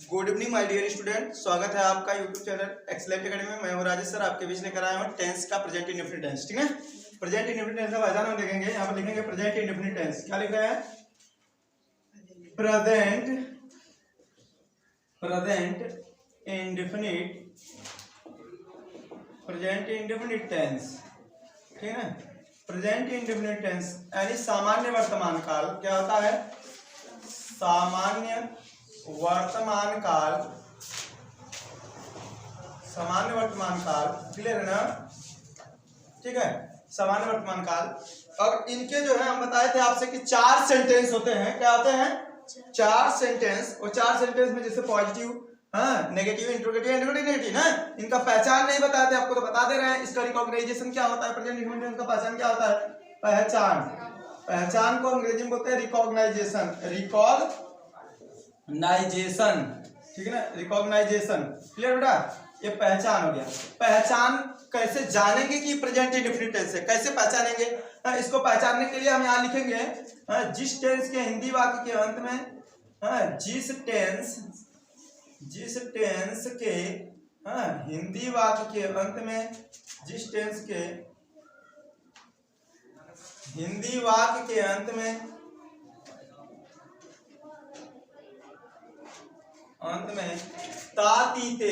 Good evening my dear student, स्वागत है आपका यूट्यूब चैनल एक्सेलेंट एकेडमी में। मैं हूं राजेश सर, आपके बीच लेकर आया हूं टेंस का प्रेजेंट इंडेफिनिट टेंस। ठीक है, प्रेजेंट इंडेफिनिट टेंस का पहचान हम देखेंगे। यहाँ पर लिखेंगे प्रेजेंट इंडेफिनिट टेंस। क्या लिखा है? Present indefinite tense. ठीक है, प्रेजेंट इंडेफिनिट टेंस यानी सामान्य वर्तमान काल। क्या होता है? सामान्य वर्तमान काल। सामान्य वर्तमान काल क्लियर है ना? ठीक है, सामान्य वर्तमान काल। और इनके जो है हम बताए थे आपसे कि 4 सेंटेंस होते हैं। क्या होते हैं? 4 सेंटेंस। और 4 सेंटेंस में जैसे पॉजिटिव, नेगेटिव, इंट्रोगेटिव, नेगेटिव ना, इनका पहचान नहीं बताते आपको, तो बता दे रहे हैं। इसका रिकॉग्नाइजेशन क्या होता है? प्रेजेंट इंडेफिनिट का पहचान क्या होता है? पहचान को अंग्रेजी में बोलते हैं रिकॉग्नाइजेशन। ठीक है ना, रिकॉग्नाइजेशन। क्लियर बेटा? ये पहचान हो गया। पहचान कैसे जानेंगे कि प्रेजेंट इंडेफिनिट टेंस है? कैसे पहचानेंगे? इसको पहचानने के लिए हम यहाँ लिखेंगे जिस टेंस के हिंदी वाक्य के अंत में जिस टेंस के हिंदी वाक्य के अंत में जिस टेंस के हिंदी वाक्य के अंत में ता ती ते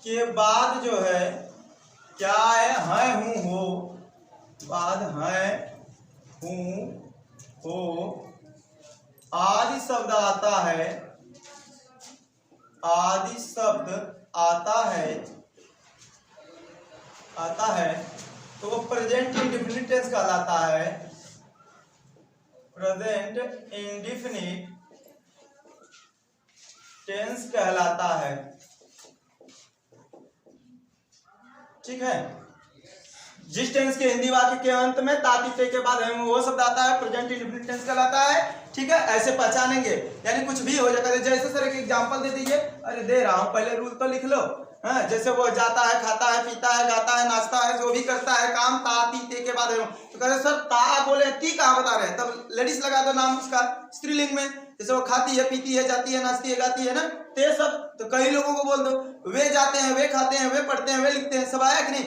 के बाद जो है क्या है हूं हो, बाद है हूं हो आदि शब्द आता है, आदि शब्द आता है तो वो प्रेजेंट इंडेफिनिट टेंस कहलाता है। प्रेजेंट इंडेफिनिट टेंस कहलाता है। ठीक है, जिस टेंस के हिंदी वाक्य के अंत में तातीते के बाद है वो शब्द आता है, प्रेजेंट इंडेफिनिट टेंस कहलाता है। ठीक है, ऐसे पहचानेंगे। यानी कुछ भी हो जाएगा। जैसे सर एक एग्जांपल दे दीजिए। अरे दे रहा हूं, पहले रूल तो लिख लो। जैसे वो जाता है, खाता है, पीता है, गाता है, नाचता है, जो भी करता है काम तातीते के बाद है। तो कहते सर ता बोले ती कहाँ बता रहे हैं? तब लेडीज लगा दो नाम उसका स्त्रीलिंग में। जैसे वो खाती है, पीती है, जाती है, नाचती है, गाती है ना, ते सब। तो कई लोगों को बोल दो वे जाते हैं, वे खाते हैं, वे पढ़ते हैं, वे लिखते हैं। सब आया कि नहीं?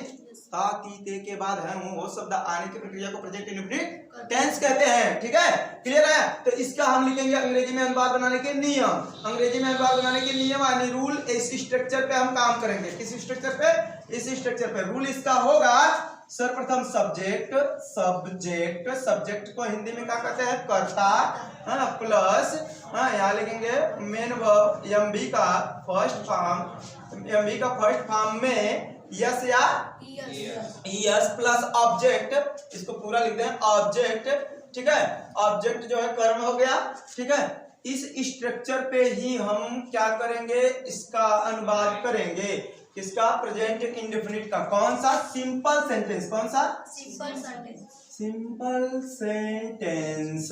ता ती ते के बाद है वो शब्द आने की प्रक्रिया को प्रेजेंट इंडेफिनिट टेंस कहते हैं। ठीक है, क्लियर है? तो इसका हम लिखेंगे अंग्रेजी में अनुवाद बनाने के नियम। अंग्रेजी में अनुवाद बनाने के नियम यानी रूल। इस स्ट्रक्चर पे हम काम करेंगे। किस स्ट्रक्चर पे? इस स्ट्रक्चर पे। रूल इसका होगा सर्वप्रथम सब्जेक्ट को हिंदी में क्या कहते हैं? कर्ता। प्लस यहाँ लिखेंगे मेन वर्ब एमवी का फर्स्ट फॉर्म में यस या यस प्लस ऑब्जेक्ट। इसको पूरा लिख दें ऑब्जेक्ट। ठीक है, ऑब्जेक्ट जो है कर्म हो गया। ठीक है, इस स्ट्रक्चर पे ही हम क्या करेंगे? इसका अनुवाद करेंगे। किसका? प्रेजेंट इंडेफिनिट का। कौन सा? Simple sentence. कौन सा? Simple sentence.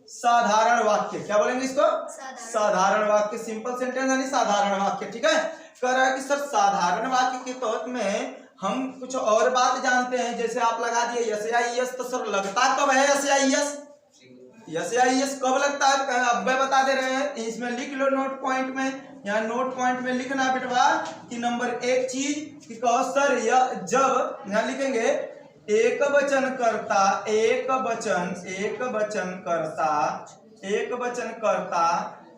साधारण वाक्य। क्या बोलेंगे इसको? साधारण वाक्य। सिंपल सेंटेंस यानी साधारण वाक्य। ठीक है, कह रहा है कि सर साधारण वाक्य के तौर में हम कुछ और बात जानते हैं। जैसे आप लगा दिए यस या यस, तो सर लगता कब है यस या यस? यस या यस कब लगता है? अब मैं बता दे रहे हैं, इसमें लिख लो नोट पॉइंट में। यहाँ नोट पॉइंट में लिखना बेटवा कि नंबर 1 चीज कि कहो सर जब यहाँ लिखेंगे एक वचन करता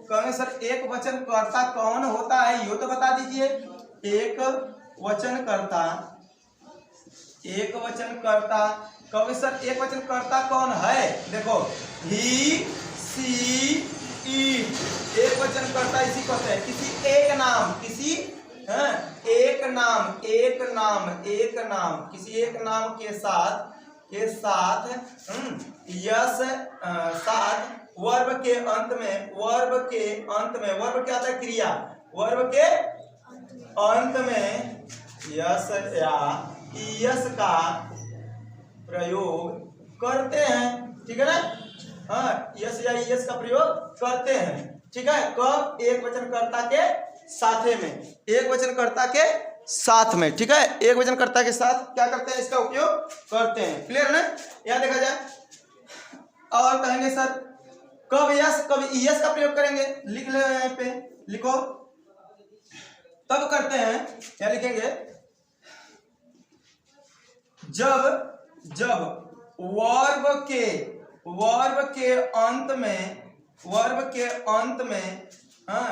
कहेंगे सर एक वचन कर्ता कौन होता है? यो तो बता दीजिए। एक वचन कर्ता कहोगे सर एक वचन कर्ता कौन है? देखो ही, सी, इट। एक वचन कर्ता इसी को कहते हैं। किसी एक नाम किसी एक नाम किसी एक नाम के साथ यस साथ वर्ब के अंत में वर्ब क्या होता है? क्रिया। वर्ब के अंत में यस या यस का प्रयोग करते हैं। ठीक है ना? यस या यस का प्रयोग करते हैं। ठीक है, कब? एक वचनकर्ता के साथे में, एक वचनकर्ता के साथ में। ठीक है, एक वचनकर्ता के साथ क्या करते हैं? इसका उपयोग करते हैं। क्लियर है ना? यहाँ देखा जाए और कहेंगे सर कब यस कब ईएस का प्रयोग करेंगे, लिख लो यहाँ पे, लिखो। तब करते हैं, क्या लिखेंगे, जब वर्ब के अंत में हाँ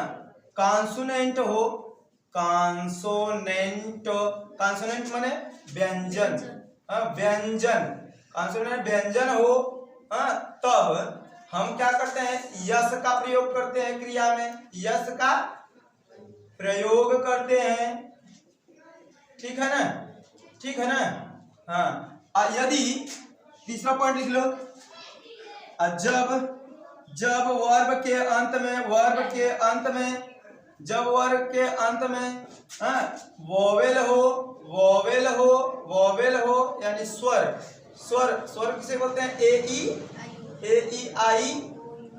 कॉन्सोनेंट हो, कॉन्सोनेंट माने व्यंजन, व्यंजन, कॉन्सोनेंट व्यंजन हो, तब हम क्या करते हैं, यस का प्रयोग करते हैं, क्रिया में यस का प्रयोग करते हैं। ठीक है ना, ठीक है ना। हाँ, यदि तीसरा पॉइंट लिख लो, जब वर्ब के अंत में वोवेल हो यानी स्वर किसे बोलते हैं, ए ई आई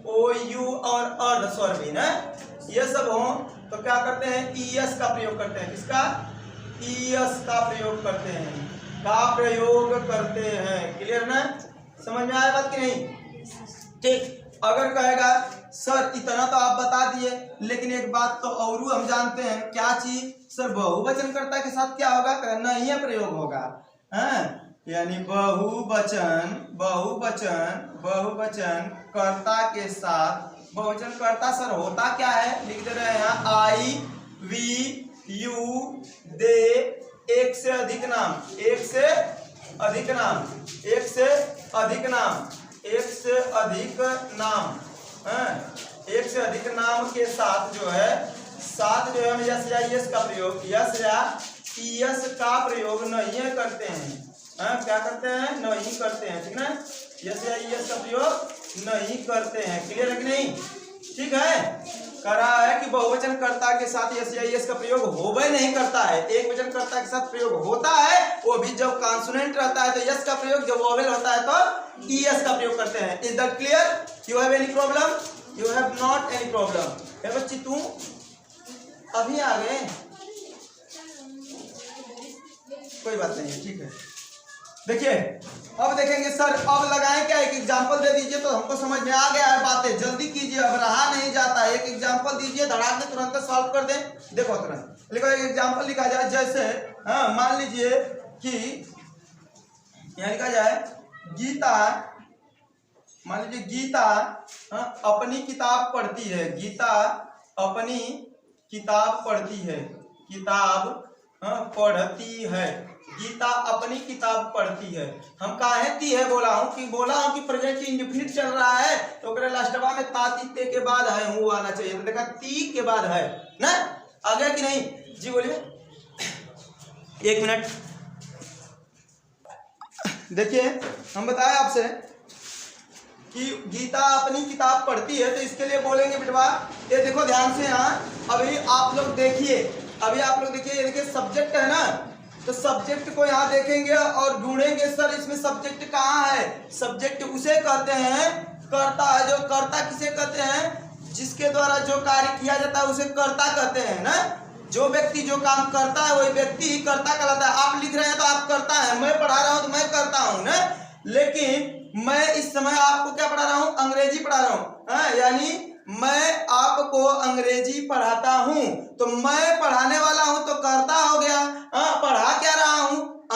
ओ यू और अर्ध स्वर भी ना, ये सब हो तो क्या करते हैं, ईएस का प्रयोग करते हैं। किसका, ईएस का प्रयोग करते हैं, क्लियर ना, समझ में आया बात कि नहीं। ठीक, अगर कहेगा सर इतना तो आप बता दिए, लेकिन एक बात तो और हम जानते हैं, क्या चीज सर, बहुवचनकर्ता के साथ क्या होगा, नहीं है प्रयोग होगा, यानी बहुवचन कर्ता के साथ, बहुवचन कर्ता सर होता क्या है, लिख दे रहे हैं यहाँ, आई वी यू दे, एक से अधिक नाम, एक से अधिक नाम के साथ जो है हम यस या ईएस का प्रयोग, यस या ईएस का प्रयोग नहीं करते हैं। क्या करते हैं, नहीं करते हैं, ठीक ना, यस या ईएस का प्रयोग नहीं करते हैं। क्लियर है कि नहीं, ठीक है। करा है कि बहुवचन कर्ता के साथ यस या ईएस का प्रयोग होवे नहीं करता है, एक वचन कर्ता के साथ प्रयोग होता है, वो भी जब कॉन्सोनेंट रहता है तो यस का प्रयोग, जब वोवेल होता है तो ईएस का प्रयोग करते हैं। Is that clear, you have any problem, you have not any problem. बच्ची तू अभी आ गए, कोई बात नहीं है, ठीक है। देखिए अब देखेंगे सर, अब लगाएं क्या, एक एग्जांपल दे दीजिए तो हमको समझ में आ गया है बातें, जल्दी कीजिए, अब रहा नहीं जाता है, एक एग्जांपल दीजिए, धड़ाक से तुरंत सॉल्व कर दें। देखो तुरंत लिखो, एक एग्जांपल लिखा जाए, जैसे मान लीजिए कि यहाँ लिखा जाए गीता, मान लीजिए गीता अपनी किताब पढ़ती है, गीता अपनी किताब पढ़ती है, गीता अपनी किताब पढ़ती है। हम काहे ती है बोला हूँ कि प्रेजेंट इंडेफिनिट चल रहा है, तो लास्टवा में ताती के बाद है वो आना चाहिए, तो देखा ती के बाद है ना, आ गया कि नहीं जी, बोलिए। एक मिनट देखिए, हम बताए आपसे कि गीता अपनी किताब पढ़ती है, तो इसके लिए बोलेंगे बेटवा, ये देखो ध्यान से, यहाँ अभी आप लोग देखिए, ये देखिए सब्जेक्ट है ना, तो सब्जेक्ट को यहाँ देखेंगे और ढूंढेंगे सर इसमें सब्जेक्ट कहाँ है। सब्जेक्ट उसे कहते हैं कर्ता है, जो कर्ता किसे कहते हैं, जिसके द्वारा जो कार्य किया जाता है उसे कर्ता कहते हैं ना, जो व्यक्ति जो काम करता है वही व्यक्ति ही कर्ता कहलाता है। आप लिख रहे हैं तो आप करता है, मैं पढ़ा रहा हूँ तो मैं करता हूँ ना, लेकिन मैं इस समय आपको क्या पढ़ा रहा हूँ, अंग्रेजी पढ़ा रहा हूँ, यानी मैं आपको अंग्रेजी पढ़ाता हूँ, तो मैं पढ़ाने वाला हूँ तो कर्ता हो गया, पढ़ा क्या रहा हूँ,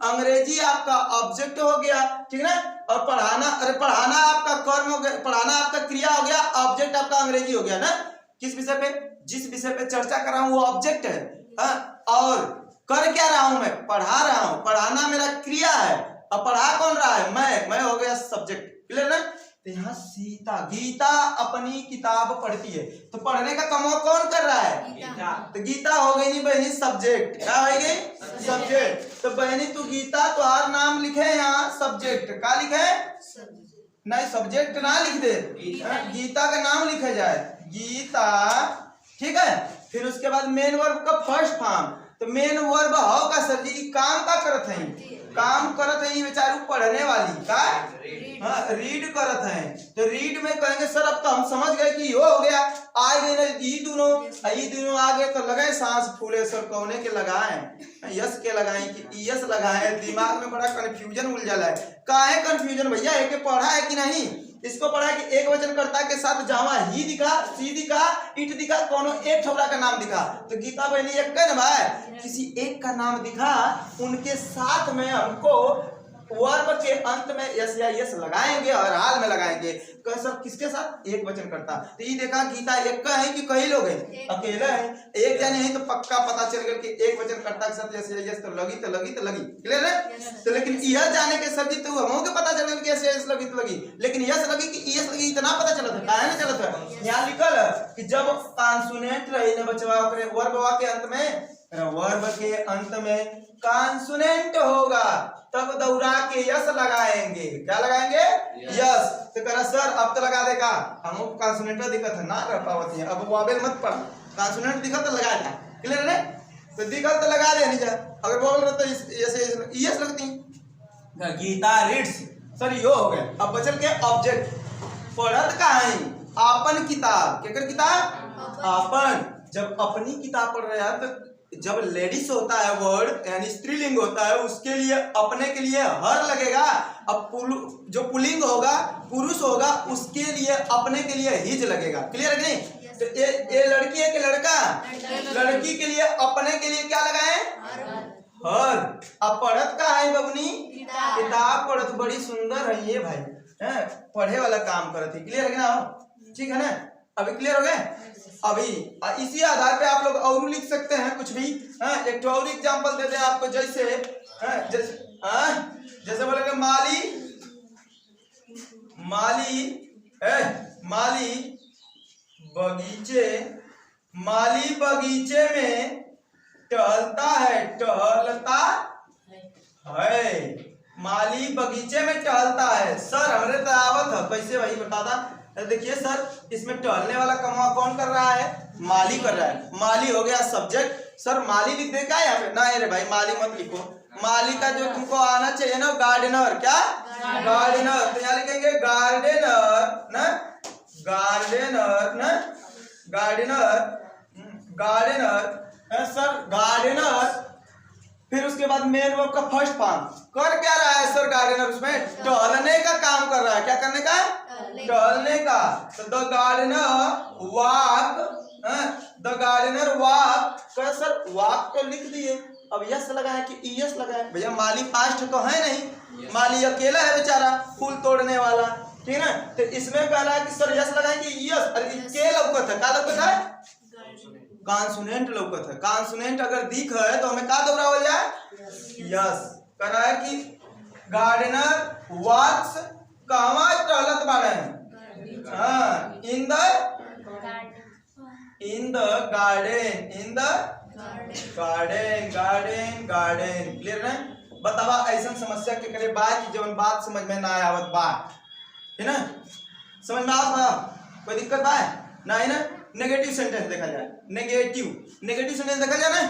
अंग्रेजी आपका ऑब्जेक्ट हो गया, ठीक ना, और पढ़ाना आपका कर्म हो गया, पढ़ाना आपका क्रिया हो गया, ऑब्जेक्ट आपका अंग्रेजी हो गया ना। किस विषय पे, जिस विषय पे चर्चा कर रहा हूँ वो ऑब्जेक्ट है, और कर क्या रहा हूँ, मैं पढ़ा रहा हूँ, पढ़ाना मेरा क्रिया है, अब पढ़ा कौन रहा है, मैं हो गया सब्जेक्ट। क्लियर ना, तो यहाँ गीता अपनी किताब पढ़ती है, तो पढ़ने का काम कौन कर रहा है, तो गीता हो गई नहीं बहनी सब्जेक्ट, क्या हो गई, सब्जेक्ट। तो बहनी तू गीता तुहार नाम लिखे यहाँ, सब्जेक्ट का लिखे, नहीं सब्जेक्ट ना लिख दे, गीता का नाम लिखा जाए, गीता, ठीक है। फिर उसके बाद मेन वर्ब का फर्स्ट फॉर्म, तो मेन वर्ब हो का सर जी काम का करत है, काम करत है, ये बेचारू पढ़ने वाली का हाँ रीड करत है। तो रीड में कहेंगे सर अब तो हम समझ गए कि यो हो गया, आ गए ना ये दोनों आ गए तो लगाए सांस फूले सर कौने के लगाए, यस के लगाए कि यस लगाए। दिमाग में बड़ा कंफ्यूजन उलझल है। काहे कंफ्यूजन भैया, है कि पढ़ा है कि नहीं? इसको पढ़ा है कि एक वचनकर्ता के साथ जावा ही दिखा, सी दिखा, इट दिखा, कोनो एक ठोकरा का नाम दिखा। तो गीता बहनी एक कह ना भाई, किसी एक का नाम दिखा, उनके साथ में हमको वर्ब के अंत में यस या यस लगाएंगे और हाल में लगाएंगे। कह सर किसके साथ? एक वचन करता। तो ये देखा गीता एक का है कि कई लोग हैं? अकेला है। एक जाने है तो पक्का पता चल गया कि एक वचन करता के साथ यस या यस तो लगी तो लगी तो लगी। क्लियर है? तो लेकिन यह जाने के सर जी तो हमों के पता चल गया कि यस या यस लगी तो लगी, लेकिन यस लगी कि यस लगी इतना पता चला था। काहे ना चला था? यहाँ लिखल कि जब कॉन्सोनेंट रही न बचवा करे वर्ब के अंत में, वर्ब के अंत में कॉन्सोनेंट होगा तब दौड़ा के यस लगाएंगे। क्या लगाएंगे? यस। तो कह रहा सर अब तो लगा देगा, हम कॉन्सोनेंट दिखत है ना रह पावत है, अब वावेल मत पढ़, कॉन्सोनेंट दिखत तो लगा दे। क्लियर है? तो दिखत तो लगा दे नहीं, अगर बोल रहे तो यस लगती। गीता रीड्स सर यो हो गए। अब बचल के ऑब्जेक्ट। पढ़त का है आपन किताब, केकर किताब? आपन। जब अपनी किताब पढ़ रहे हैं तो जब लेडीज होता है वर्ड यानी स्त्रीलिंग होता है, उसके लिए अपने के लिए हर लगेगा। अब जो पुल्लिंग होगा पुरुष होगा उसके लिए अपने के लिए हिज लगेगा। क्लियर है कि नहीं? तो ये लड़की है कि लड़का? लड़की के लिए अपने के लिए क्या लगाए? हर। अब पढ़त का है बबनी? किताब पढ़त बड़ी सुंदर है ये भाई, है पढ़े वाला काम करती। क्लियर है कि ना? ठीक है ना? अभी क्लियर हो गए? अभी इसी आधार पे आप लोग और लिख सकते हैं कुछ भी। एक और एग्जांपल दे दें आपको, जैसे बोलेंगे माली बगीचे में टहलता है। माली बगीचे में टहलता है। सर हमरे तो आवत है, कैसे भाई बता दा? देखिए सर इसमें टहलने वाला कमा कौन कर रहा है? माली कर रहा है। माली हो गया सब्जेक्ट। सर माली लिख दे क्या यहाँ पे? ना अरे भाई माली मत लिखो, माली का जो तुमको आना चाहिए ना गार्डनर। क्या? गार्डनर। तो यहाँ लिखेंगे गार्डनर ना, गार्डनर सर गार्डनर। फिर उसके बाद मेन वर्ब का फर्स्ट फॉर्म कर क्या रहा है सर? गार्डनर उसमें टहलने का काम कर रहा है। क्या करने का? टहलने का। तो द गार्डनर वॉक कर सर वॉक को लिख दिए। अब यस लगाए कि यस लगाए? भैया माली पास्ट तो है नहीं, माली अकेला है बेचारा फूल तोड़ने वाला। ठीक है? तो इसमें कह रहा है कि सर यस लगाए कि यस? अरे के लौकत है? क्या लौकत है? कॉन्सोनेंट लौकत है। कॉन्सोनेंट अगर दिख है तो हमें क्या दोहरावल जाए? यस। कह रहा है कि गार्डनर वॉक्स कहवा टहलत बाड़े? हाँ इन द गार्डन। क्लियर है? बतावा ऐसा समस्या के करे बात की जवन बात समझ में ना आवत बात है ना? समझ में आवत? कोई दिक्कत बा ना है ना? नेगेटिव सेंटेंस देखा जाए, नेगेटिव सेंटेंस देखा जाए ना।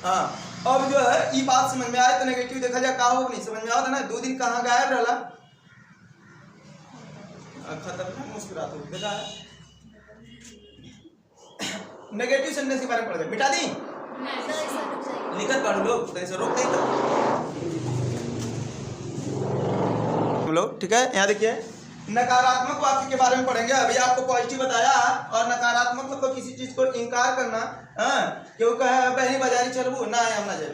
हाँ अब जो है ये बात समझ में आए तो नेगेटिव देखा जाए। कहा हो नहीं समझ में आता ना? 2 दिन कहाँ गायब रहला? खतरनाक मुस्कुरात हो देखा है। नेगेटिव सेंटेंस के बारे में पढ़ दे। मिटा दी लिखत पढ़ लो, रोक दे हम लोग। ठीक है? यहाँ देखिए नकारात्मक वाक्य के बारे में पढ़ेंगे। अभी आपको पॉजिटिव बताया और नकारात्मक मतलब किसी चीज को इनकार करना। क्यों कहे बहनी बाजारी चलबू ना है हम ना जाए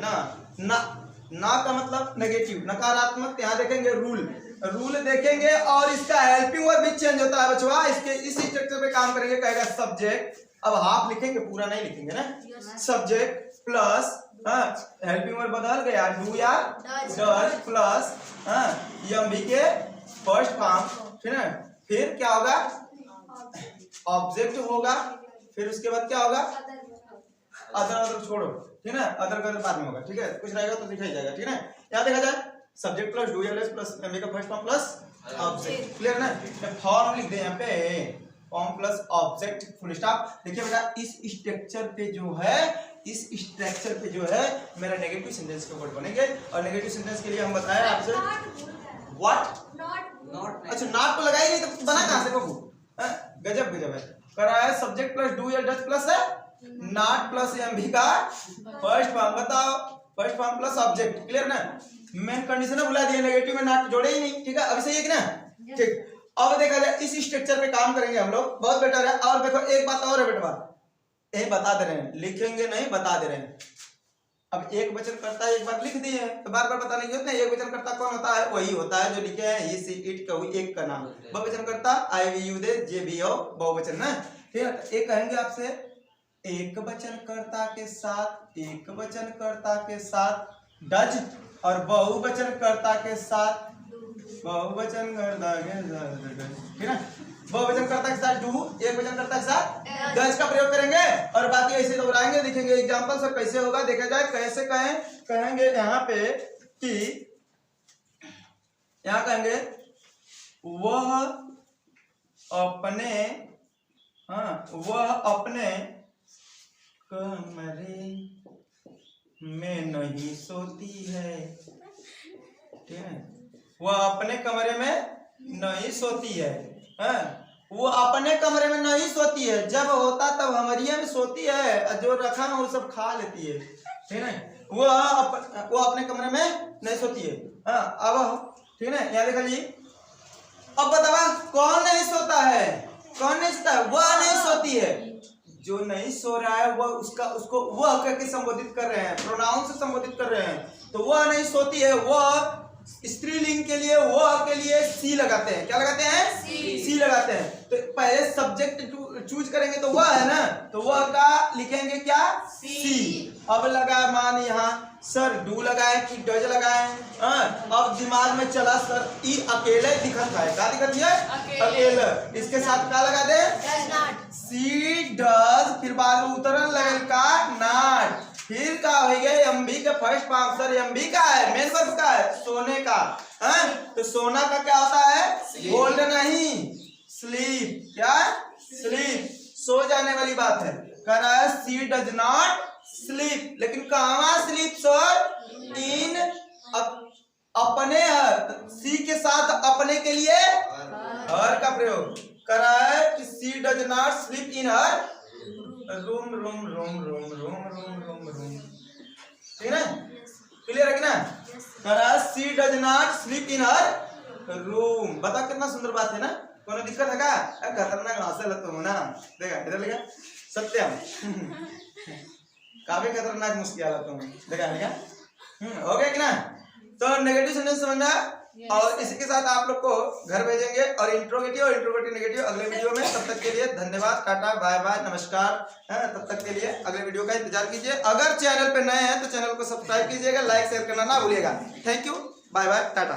ना का मतलब नेगेटिव। नकारात्मक यहाँ देखेंगे रूल देखेंगे और इसका हेल्पिंग वर्ब भी चेंज होता है बचवा। इसके इस स्ट्रक्चर पे काम करेंगे। कहेगा सब्जेक्ट, अब हाफ लिखेंगे पूरा नहीं लिखेंगे ना। सब्जेक्ट प्लस हेल्पिंग वर्ब बदल गया डू या डज प्लस एमवी के फर्स्ट फॉर्म। ठीक है? फिर क्या होगा? ऑब्जेक्ट होगा। फिर उसके बाद क्या होगा? अदर छोड़ो। ठीक है? अदर का बाद में होगा। ठीक है? कुछ रहेगा तो दिखाई जाएगा। ठीक है? यहाँ देखा जाए सब्जेक्ट प्लस डू या डज प्लस एमवी का first form plus object. Clear ना? फॉर्म लिख दे यहाँ पे, form plus object full stop. देखिए बेटा इस स्ट्रक्चर पे जो है इस स्ट्रक्चर पे जो है मेरा नेगेटिव सेंटेंस के वर्ड बनेंगे। और नेगेटिव सेंटेंस के लिए हम बताया आपसे व्हाट नॉट। अच्छा नॉट को लगाई नहीं तो बना कहां से बबू? गजब गजब है। करा है सब्जेक्ट प्लस डू या डज प्लस है नॉट प्लस एमवी का फर्स्ट फॉर्म। बताओ first form plus object, clear ना? मेन कंडीशन है बुला दिया, नेगेटिव में नॉट जोड़े ही नहीं, ठीक है? अभी सही है कि ना? ठीक। अब देखा जाए इस स्ट्रक्चर पे काम करेंगे हम लोग, बहुत बेटर है। और देखो एक बात और है बेटा, यही बता दे रहे हैं, लिखेंगे नहीं बता दे रहे हैं। अब एक वचन करता है एक बार लिख दिए तो बार बार बताने की जरूरत नहीं। एक वचन करता कौन होता है? वही होता है जो लिखे हैं ही सी इट कहू एक का नाम। बहुवचन करता आई वी यू दे जे बी ओ बहुवचन ना, ठीक है? एक कहेंगे आपसे एक वचन कर्ता के साथ, एक वचन कर्ता के साथ डज, और बहुवचन कर्ता के साथ बहुवचन कर्ता के साथ, ठीक है? बहुवचन कर्ता के साथ डू, एक वचन कर्ता के साथ डज का प्रयोग करेंगे और बाकी ऐसे दोहराएंगे। दिखेंगे एग्जांपल सर कैसे होगा, देखा जाए कैसे कहेंगे यहाँ पे कि यहाँ कहेंगे वह अपने, हाँ वह अपने कमरे में नहीं सोती है, ठीक है? वह अपने कमरे में नहीं सोती है, हाँ? वो अपने कमरे में नहीं सोती है, जब होता तब हमारिया में सोती है, जो रखा है वो सब खा लेती है, ठीक है? वो अपने कमरे में नहीं सोती है, हाँ? अब ठीक है, यहाँ देखा जी। अब बतावा कौन नहीं सोता है? कौन नहीं सोता है? वह नहीं सोती है। जो नहीं सो रहा है वह उसको वह करके संबोधित कर रहे हैं, प्रोनाउन से संबोधित कर रहे हैं। तो वह नहीं सोती है, वह स्त्रीलिंग के लिए वह के लिए सी लगाते हैं। क्या लगाते हैं? सी लगाते हैं। तो पहले सब्जेक्ट चूज करेंगे तो वह है ना, तो वह का लिखेंगे क्या? सी। अब लगाए मान यहाँ सर डू लगाए कि डज लगाए, अब दिमाग में चला सर ई अकेले दिखत है, क्या दिखत है? अकेले। इसके साथ क्या लगा दे? सी डज, फिर बाद में उतरन लगल का नॉट, फिर का हो गया एमबी के फर्स्ट फॉर्म। सर एमबी का है, मेन वर्ब का है सोने का, हैं? तो सोना का क्या होता है? गोल्ड नहीं, स्लीप। क्या? स्लीप, सो जाने वाली बात है। कह रहा है सी डज नॉट स्लीप, लेकिन कहाँ स्लीप सर? इन अपने हर, सी के साथ अपने के लिए हर का प्रयोग कर रहा है कि she does not sleep in her room. Room room room room room room room, ठीक है? क्लियर है कि ना? कर रहा है she does not sleep in her room. बता कितना सुंदर बात है ना? कोनो दिक्कत है क्या? खतरनाक हासिल है तुम ना, देखा इधर लिखा सत्यम काफी खतरनाक मुश्किल है तुम, देखा लिखा हो गया कि ना? तो नेगेटिव सेंटेंस समझना, और इसी के साथ आप लोग को घर भेजेंगे और इंट्रोगेटिव और इंट्रोगेटिव नेगेटिव अगले वीडियो में। तब तक के लिए धन्यवाद, टाटा बाय बाय नमस्कार। तब तक के लिए अगले वीडियो का इंतजार कीजिए। अगर चैनल पे नए हैं तो चैनल को सब्सक्राइब कीजिएगा, लाइक शेयर करना ना भूलिएगा। Thank you, bye bye, Tata.